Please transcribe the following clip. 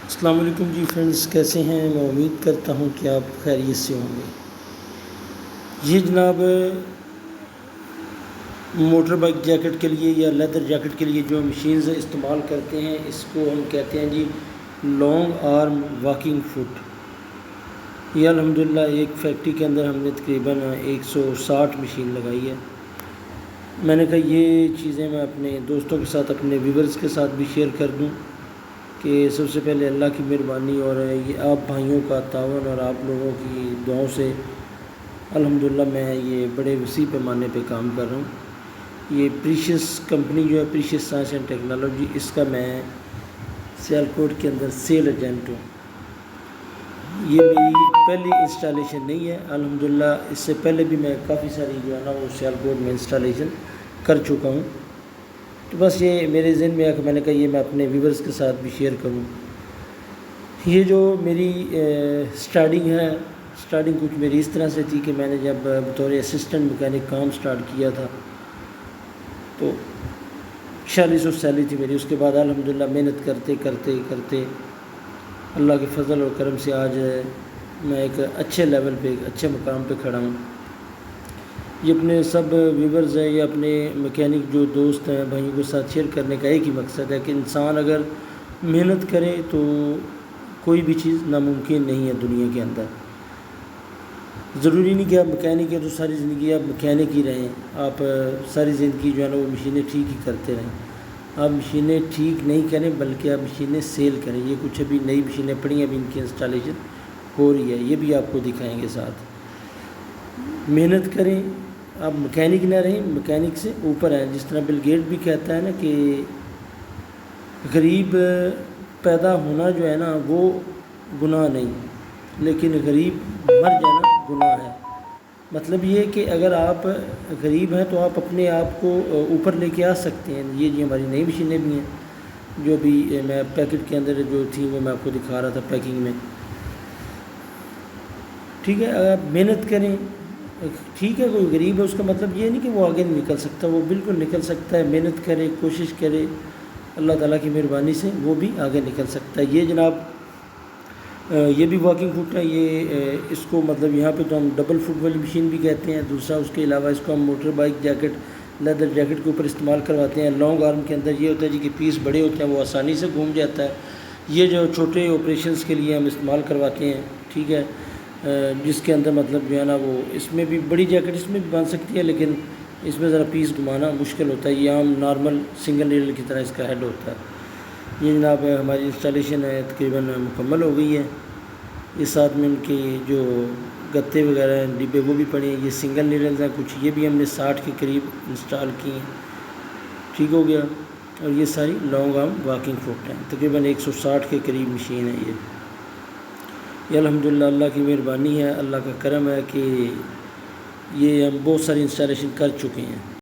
السلام علیکم جی فرینڈز، کیسے ہیں؟ میں امید کرتا ہوں کہ آپ خیریت سے ہوں گے۔ یہ جناب موٹر بائک جیکٹ کے لیے یا لیدر جیکٹ کے لیے جو مشینز استعمال کرتے ہیں، اس کو ہم کہتے ہیں جی لانگ آرم واکنگ فٹ۔ یہ الحمدللہ ایک فیکٹری کے اندر ہم نے تقریباً 160 مشین لگائی ہے۔ میں نے کہا یہ چیزیں میں اپنے دوستوں کے ساتھ، اپنے ویورز کے ساتھ بھی شیئر کر دوں کہ سب سے پہلے اللہ کی مہربانی اور یہ آپ بھائیوں کا تعاون اور آپ لوگوں کی دعاؤں سے الحمدللہ میں یہ بڑے وسیع پیمانے پہ کام کر رہا ہوں۔ یہ پریشیس کمپنی جو ہے، پریشیس سائنس اینڈ ٹیکنالوجی، اس کا میں سیالکوٹ کے اندر سیل ایجنٹ ہوں۔ یہ میری پہلی انسٹالیشن نہیں ہے، الحمدللہ اس سے پہلے بھی میں کافی ساری جو ہے نا وہ سیالکوٹ میں انسٹالیشن کر چکا ہوں۔ تو بس یہ میرے ذہن میں آ کہ میں نے کہا یہ میں اپنے ویورز کے ساتھ بھی شیئر کروں۔ یہ جو میری سٹارٹنگ ہے، سٹارٹنگ کچھ میری اس طرح سے تھی کہ میں نے جب بطور اسسٹنٹ مکینک کام سٹارٹ کیا تھا تو 4600 سیلری تھی میری۔ اس کے بعد الحمدللہ محنت کرتے کرتے کرتے اللہ کے فضل اور کرم سے آج میں ایک اچھے لیول پہ، ایک اچھے مقام پہ کھڑا ہوں۔ یہ اپنے سب ویورز ہیں، یہ اپنے مکینک جو دوست ہیں، بھائیوں کے ساتھ شیئر کرنے کا ایک ہی مقصد ہے کہ انسان اگر محنت کرے تو کوئی بھی چیز ناممکن نہیں ہے دنیا کے اندر۔ ضروری نہیں کہ آپ مکینک ہیں تو ساری زندگی آپ مکینک ہی رہیں، آپ ساری زندگی جو ہے نا وہ مشینیں ٹھیک ہی کرتے رہیں۔ آپ مشینیں ٹھیک نہیں کریں بلکہ آپ مشینیں سیل کریں۔ یہ کچھ ابھی نئی مشینیں پڑی ہیں، ابھی ان کی انسٹالیشن ہو رہی ہے، یہ بھی آپ کو دکھائیں گے ساتھ۔ محنت کریں، آپ مکینک نہ رہیں، مکینک سے اوپر ہیں۔ جس طرح بل گیٹ بھی کہتا ہے نا کہ غریب پیدا ہونا جو ہے نا وہ گناہ نہیں، لیکن غریب مر جانا گناہ ہے۔ مطلب یہ کہ اگر آپ غریب ہیں تو آپ اپنے آپ کو اوپر لے کے آ سکتے ہیں۔ یہ جی ہماری نئی مشینیں بھی ہیں جو بھی میں پیکٹ کے اندر جو تھی وہ میں آپ کو دکھا رہا تھا پیکنگ میں۔ ٹھیک ہے، اگر آپ محنت کریں، ٹھیک ہے کوئی غریب ہے اس کا مطلب یہ نہیں کہ وہ آگے نہیں نکل سکتا، وہ بالکل نکل سکتا ہے۔ محنت کرے، کوشش کرے، اللہ تعالیٰ کی مہربانی سے وہ بھی آگے نکل سکتا ہے۔ یہ جناب یہ بھی واکنگ فٹ ہے۔ یہ اس کو مطلب یہاں پہ تو ہم ڈبل فٹ والی مشین بھی کہتے ہیں۔ دوسرا اس کے علاوہ اس کو ہم motor bike jacket, leather jacket کے اوپر استعمال کرواتے ہیں۔ لانگ آرم کے اندر یہ ہوتا ہے جی کہ پیس بڑے ہوتے ہیں، وہ آسانی سے گھوم جاتا ہے۔ یہ جو چھوٹے آپریشنز کے لیے ہم استعمال کرواتے ہیں، ٹھیک ہے، جس کے اندر مطلب جو ہے نا وہ اس میں بھی بڑی جیکٹ اس میں بھی بن سکتی ہے، لیکن اس میں ذرا پیس گھمانا مشکل ہوتا ہے۔ یہ عام نارمل سنگل نیڈل کی طرح اس کا ہیڈ ہوتا ہے۔ یہ جناب ہماری انسٹالیشن ہے تقریباً مکمل ہو گئی ہے۔ یہ ساتھ میں ان کے جو گتے وغیرہ ہیں، ڈبے، وہ بھی پڑے ہیں۔ یہ سنگل نیڈلز ہیں کچھ، یہ بھی ہم نے 60 کے قریب انسٹال کی ہیں۔ ٹھیک ہو گیا۔ اور یہ ساری لانگ آرم واکنگ فٹ ہیں، تقریباً 160 کے قریب مشین ہے یہ الحمدللہ اللہ کی مہربانی ہے، اللہ کا کرم ہے کہ یہ ہم بہت ساری انسٹالیشن کر چکے ہیں۔